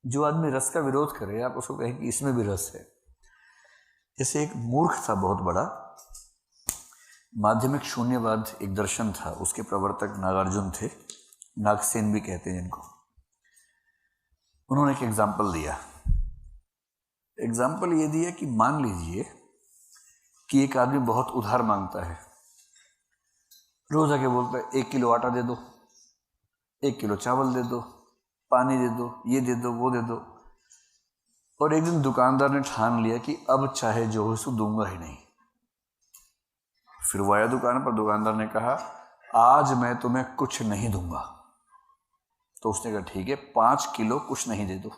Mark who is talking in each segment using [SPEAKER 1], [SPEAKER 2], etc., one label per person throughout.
[SPEAKER 1] जो आदमी रस का विरोध करे आप उसको कहें कि इसमें भी रस है। जैसे एक मूर्ख था बहुत बड़ा, माध्यमिक शून्यवाद एक दर्शन था, उसके प्रवर्तक नागार्जुन थे, नागसेन भी कहते हैं जिनको। उन्होंने एक एग्जाम्पल दिया। एग्जाम्पल ये दिया कि मान लीजिए कि एक आदमी बहुत उधार मांगता है, रोज आके बोलता है 1 किलो आटा दे दो, 1 किलो चावल दे दो, पानी दे दो, ये दे दो, वो दे दो। और एक दिन दुकानदार ने ठान लिया कि अब चाहे जो हो सो दूंगा ही नहीं। फिर वो आया दुकान पर, दुकानदार ने कहा आज मैं तुम्हें कुछ नहीं दूंगा। तो उसने कहा ठीक है 5 किलो कुछ नहीं दे दो।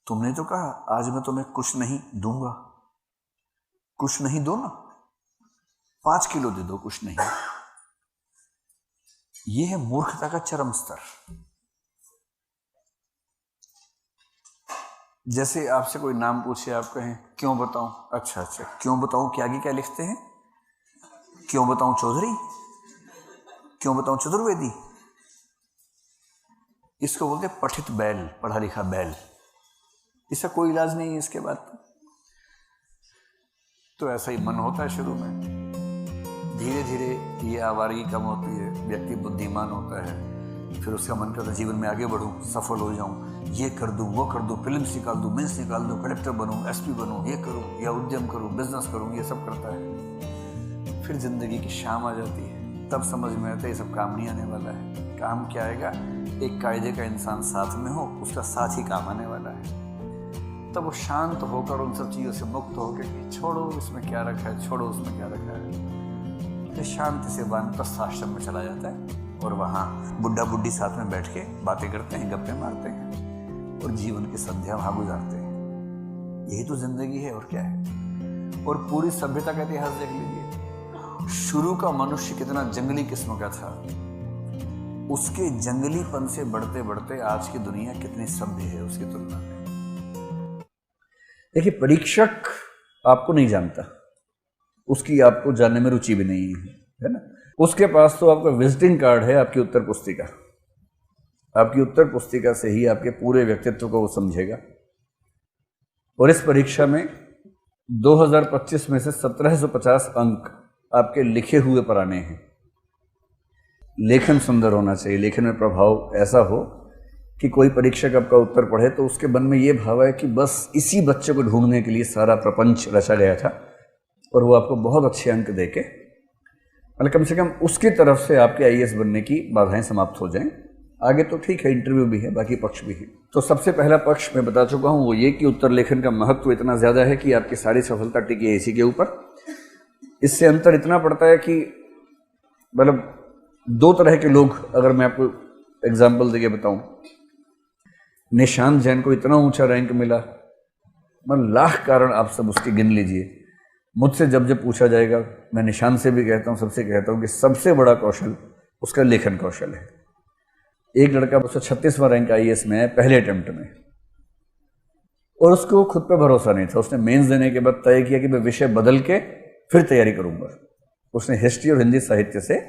[SPEAKER 1] तुमने तो कहा आज मैं तुम्हें कुछ नहीं दूंगा, कुछ नहीं दो ना, 5 किलो दे दो कुछ नहीं। यह है मूर्खता का चरम स्तर। जैसे आपसे कोई नाम पूछे, आप कहें क्यों बताऊं, अच्छा क्यों बताऊं के आगे क्या लिखते हैं, क्यों बताऊं चौधरी, क्यों बताऊं चतुर्वेदी। इसको बोलते पठित बैल, पढ़ा लिखा बैल। इसका कोई इलाज नहीं है इसके बाद। तो ऐसा ही मन होता है शुरू में, धीरे धीरे ये आवारगी कम होती है, व्यक्ति बुद्धिमान होता है, फिर उसका मन करता है जीवन में आगे बढ़ूं, सफल हो जाऊं, ये कर दूं, वो कर दूं, फिल्म्स निकाल दूं, मेंस निकाल दूं, कलेक्टर बनूं, एसपी बनूं, ये करूं या उद्यम करूं, बिजनेस करूं, ये सब करता है। फिर जिंदगी की शाम आ जाती है, तब समझ में आता है ये सब काम नहीं आने वाला है। काम क्या आएगा, एक कायदे का इंसान साथ में हो, उसका साथ ही काम आने वाला है। तब वो शांत होकर उन सब चीज़ों से मुक्त होकर कि छोड़ो इसमें क्या रखा है, छोड़ो उसमें क्या रखा है, तो शांति से वानप्रस्थ आश्रम में चला जाता है और वहाँ बुढ़ा बुढ़ी साथ में बैठ के बातें करते हैं, गप्पे मारते हैं और जीवन की संध्या वहाँ गुजारते हैं। यही तो जिंदगी है और क्या है। और पूरी सभ्यता का इतिहास देख लीजिए, शुरू का मनुष्य कितना जंगली किस्म का था, उसके जंगलीपन से बढ़ते बढ़ते आज की दुनिया कितनी सभ्य है उसकी तुलना में। देखिए परीक्षक आपको नहीं जानता, उसकी आपको जानने में रुचि भी नहीं है ना। उसके पास तो आपका विजिटिंग कार्ड है, आपकी उत्तर पुस्तिका। आपकी उत्तर पुस्तिका से ही आपके पूरे व्यक्तित्व को वो समझेगा। और इस परीक्षा में 2025 में से 1750 अंक आपके लिखे हुए पर आने हैं। लेखन सुंदर होना चाहिए, लेखन में प्रभाव ऐसा हो कि कोई परीक्षक आपका उत्तर पढ़े तो उसके मन में ये भाव है कि बस इसी बच्चे को ढूंढने के लिए सारा प्रपंच रचा गया था, और वो आपको बहुत अच्छे अंक देके, मतलब कम से कम उसकी तरफ से आपके आईएएस बनने की बाधाएं समाप्त हो जाएं। आगे तो ठीक है, इंटरव्यू भी है, बाकी पक्ष भी है। तो सबसे पहला पक्ष मैं बता चुका हूं, वो ये कि उत्तर लेखन का महत्व इतना ज़्यादा है कि आपकी सारी सफलता टिकी है इसी के ऊपर। इससे अंतर इतना पड़ता है कि मतलब 2 तरह के लोग, अगर मैं आपको एग्जाम्पल देके बताऊं, निशांत जैन को इतना ऊंचा रैंक मिला, मतलब लाख कारण आप सब उसके गिन लीजिए। मुझसे जब जब पूछा जाएगा, मैं निशांत से भी कहता हूँ, सबसे कहता हूँ कि सबसे बड़ा कौशल उसका लेखन कौशल है। एक लड़का 236वां रैंक आईएएस में है पहले अटेम्प्ट में, और उसको खुद पे भरोसा नहीं था। उसने मेंस देने के बाद तय किया कि मैं विषय बदल के फिर तैयारी करूंगा। उसने हिस्ट्री और हिंदी साहित्य से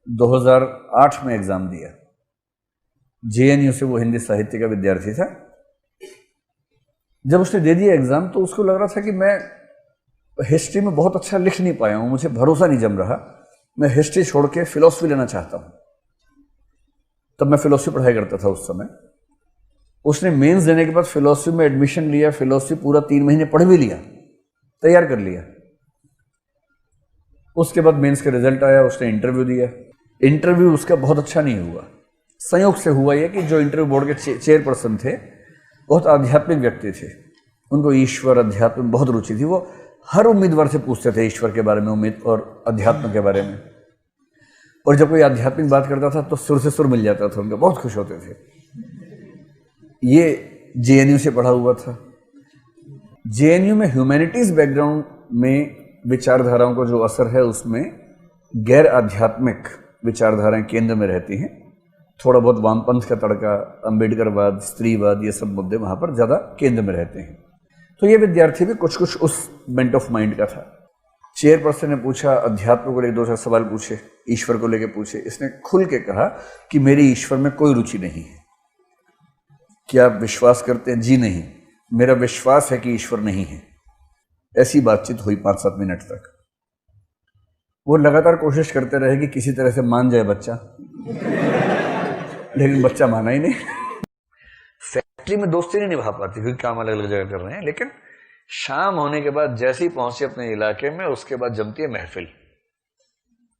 [SPEAKER 1] 2008 में एग्जाम दिया। जेएनयू से वो हिंदी साहित्य का विद्यार्थी था। जब उसने दे दिया एग्जाम तो उसको लग रहा था कि मैं हिस्ट्री में बहुत अच्छा लिख नहीं पाया हूं, मुझे भरोसा नहीं जम रहा, मैं हिस्ट्री छोड़ के फिलॉसफी लेना चाहता हूं। तब मैं फिलॉसफी पढ़ाई करता था उस समय। उसने मेंस देने के बाद फिलॉसफी में एडमिशन लिया, फिलॉसफी पूरा 3 महीने पढ़ भी लिया, तैयार कर लिया। उसके बाद मेंस का रिजल्ट आया, उसने इंटरव्यू दिया। इंटरव्यू उसका बहुत अच्छा नहीं हुआ। संयोग से हुआ यह कि जो इंटरव्यू बोर्ड के चेयरपर्सन थे बहुत आध्यात्मिक व्यक्ति थे, उनको ईश्वर अध्यात्म में बहुत रुचि थी। वो हर उम्मीदवार से पूछते थे ईश्वर के बारे में, उम्मीद और अध्यात्म के बारे में। और जब कोई आध्यात्मिक बात करता था तो सुर से सुर मिल जाता था उनका, बहुत खुश होते थे। ये जेएनयू से पढ़ा हुआ था। जेएनयू में ह्यूमैनिटीज बैकग्राउंड में विचारधाराओं का जो असर है, उसमें गैर आध्यात्मिक विचारधाराएं केंद्र में रहती हैं। थोड़ा बहुत वामपंथ का तड़का, अम्बेडकरवाद, स्त्रीवाद, ये सब मुद्दे वहाँ पर ज़्यादा केंद्र में रहते हैं। तो ये विद्यार्थी भी कुछ कुछ उस बेंट ऑफ माइंड का था। चेयरपर्सन ने पूछा, अध्यात्म को लेकर 2-4 सवाल पूछे, ईश्वर को लेकर पूछे। इसने खुल के कहा कि मेरी ईश्वर में कोई रुचि नहीं है। क्या आप विश्वास करते हैं? जी नहीं, मेरा विश्वास है कि ईश्वर नहीं है। ऐसी बातचीत हुई 5-7 मिनट तक। वो लगातार कोशिश करते रहे कि किसी तरह से मान जाए बच्चा, लेकिन बच्चा माना ही नहीं। फैक्ट्री में दोस्ती नहीं निभा पाती क्योंकि काम अलग अलग जगह कर रहे हैं, लेकिन शाम होने के बाद जैसे ही पहुंचे अपने इलाके में, उसके बाद जमती है महफिल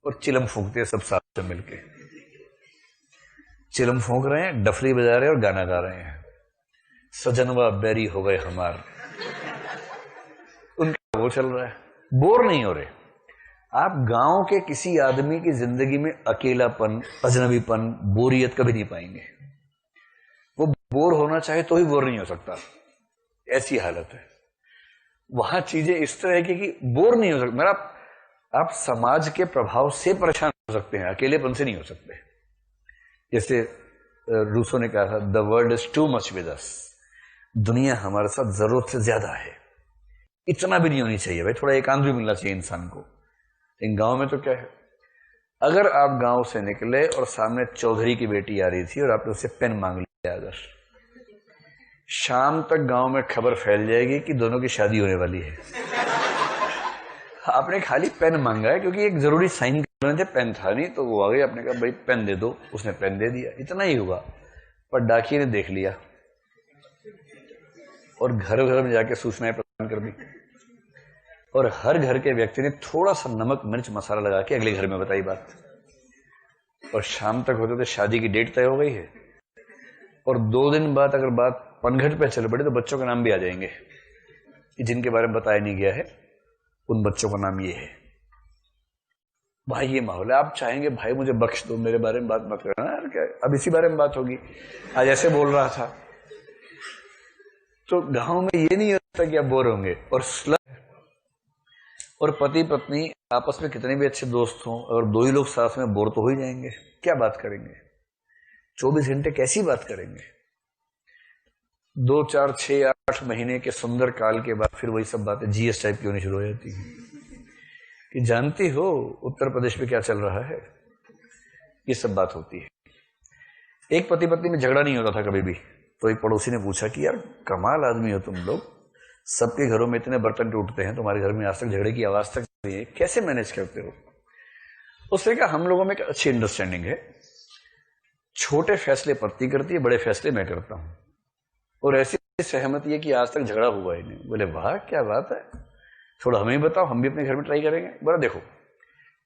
[SPEAKER 1] और चिलम फूंकते हैं सब साथ से मिलके। चिलम फूंक रहे हैं, डफली बजा रहे हैं और गाना गा रहे हैं, सजनवा बैरी हो गए हमार। उनका वो चल रहा है, बोर नहीं हो रहे। आप गांव के किसी आदमी की जिंदगी में अकेलापन, अजनबीपन, बोरियत कभी नहीं पाएंगे। वो बोर होना चाहे तो ही बोर नहीं हो सकता, ऐसी हालत है। वहां चीजें इस तरह की कि बोर नहीं हो सकता। मेरा आप समाज के प्रभाव से परेशान हो सकते हैं, अकेलेपन से नहीं हो सकते। जैसे रूसो ने कहा था, the world is too much with us. दुनिया हमारे साथ जरूरत से ज्यादा है, इतना भी नहीं होनी चाहिए भाई, थोड़ा एकांत भी मिलना चाहिए इंसान को। इन गांव में तो क्या है, अगर आप गांव से निकले और सामने चौधरी की बेटी आ रही थी और आपने उससे पेन मांग लिया, अगर शाम तक गांव में खबर फैल जाएगी कि दोनों की शादी होने वाली है। आपने खाली पेन मांगा है क्योंकि एक जरूरी साइन करने थे, पेन था नहीं, तो वो आ गई, आपने कहा भाई पेन दे दो, उसने पेन दे दिया, इतना ही हुआ। पर डाकिये ने देख लिया और घर घर में जाके सूचनाएं प्रदान कर दी, और हर घर के व्यक्ति ने थोड़ा सा नमक मिर्च मसाला लगा के अगले घर में बताई बात। और शाम तक होते थे शादी की डेट तय हो गई है, और 2 दिन बाद अगर बात पनघट पे चल पड़े तो बच्चों का नाम भी आ जाएंगे कि जिनके बारे में बताया नहीं गया है, उन बच्चों का नाम ये है। भाई ये माहौल है। आप चाहेंगे भाई मुझे बख्श दो, मेरे बारे में बात मत करना यार, क्या अब इसी बारे में बात होगी, आज ऐसे बोल रहा था। तो गांव में ये नहीं होता कि आप बोर होंगे। और पति पत्नी आपस में कितने भी अच्छे दोस्त हों, अगर 2 ही लोग साथ में, बोर तो हो ही जाएंगे। क्या बात करेंगे 24 घंटे, कैसी बात करेंगे? 2, 4, 6, 8 महीने के सुंदर काल के बाद फिर वही सब बातें जीएस टाइप की होनी शुरू हो जाती है कि जानती हो उत्तर प्रदेश में क्या चल रहा है, ये सब बात होती है। एक पति पत्नी में झगड़ा नहीं होता था कभी भी। तो एक पड़ोसी ने पूछा कि यार कमाल आदमी हो तुम लोग, सबके घरों में इतने बर्तन टूटते हैं, तुम्हारे घर में आज तक झगड़े की आवाज तक नहीं है, कैसे मैनेज करते हो? उसने कहा हम लोगों में एक अच्छी अंडरस्टैंडिंग है, छोटे फैसले पत्नी करती है, बड़े फैसले मैं करता हूं, और ऐसी सहमति है कि आज तक झगड़ा हुआ ही नहीं। बोले वाह क्या बात है, थोड़ा हमें भी बताओ, हम भी अपने घर में ट्राई करेंगे। बोला देखो,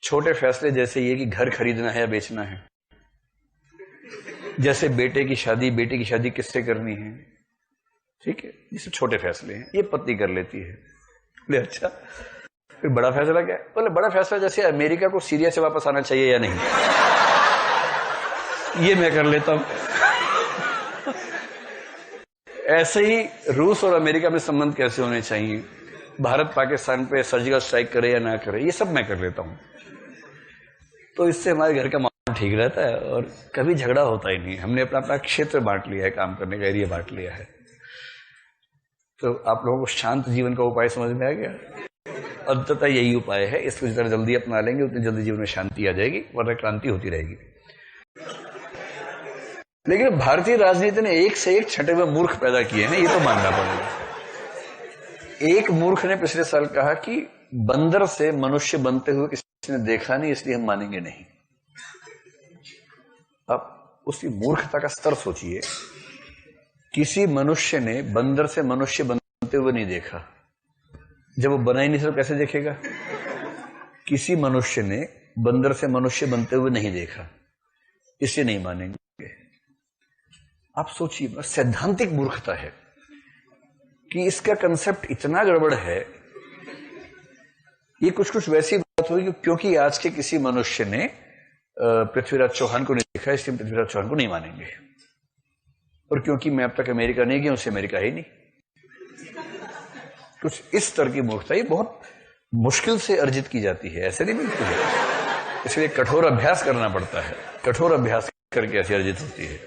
[SPEAKER 1] छोटे फैसले जैसे ये कि घर खरीदना है या बेचना है, जैसे बेटे की शादी किससे करनी है, ठीक है, ये सब छोटे फैसले हैं, ये पत्नी कर लेती है। बोले अच्छा, फिर बड़ा फैसला क्या है? बोले बड़ा फैसला जैसे अमेरिका को सीरिया से वापस आना चाहिए या नहीं, ये मैं कर लेता हूं। ऐसे ही रूस और अमेरिका में संबंध कैसे होने चाहिए, भारत पाकिस्तान पे सर्जिकल स्ट्राइक करे या ना करे, ये सब मैं कर लेता हूं। तो इससे हमारे घर का माहौल ठीक रहता है और कभी झगड़ा होता ही नहीं। हमने अपना अपना क्षेत्र बांट लिया है, काम करने का एरिया बांट लिया है। तो आप लोगों को शांत जीवन का उपाय समझ में आ गया? अंततः यही उपाय है, इसको जितना जल्दी अपना लेंगे उतनी जल्दी जीवन में शांति आ जाएगी, वरना क्रांति होती रहेगी। लेकिन भारतीय राजनीति ने एक से एक छठे में मूर्ख पैदा किए हैं, ये तो मानना पड़ेगा। एक मूर्ख ने पिछले साल कहा कि बंदर से मनुष्य बनते हुए किसी ने देखा नहीं, इसलिए हम मानेंगे नहीं। अब उसकी मूर्खता का स्तर सोचिए, किसी मनुष्य ने बंदर से मनुष्य बनते हुए नहीं देखा, जब वो बना ही नहीं तो कैसे देखेगा? किसी मनुष्य ने बंदर से मनुष्य बनते हुए नहीं देखा, इसलिए नहीं मानेंगे। आप सोचिए, सैद्धांतिक मूर्खता है कि इसका कंसेप्ट इतना गड़बड़ है। ये कुछ वैसी बात हुई क्योंकि आज के किसी मनुष्य ने पृथ्वीराज चौहान को नहीं देखा, इसलिए पृथ्वीराज चौहान को नहीं मानेंगे। और क्योंकि मैं अब तक अमेरिका नहीं गया, उससे अमेरिका ही नहीं। कुछ इस तरह की मूर्खता ये बहुत मुश्किल से अर्जित की जाती है, ऐसे नहीं मिलती है। इसलिए कठोर अभ्यास करना पड़ता है, कठोर अभ्यास करके ऐसी अर्जित होती है।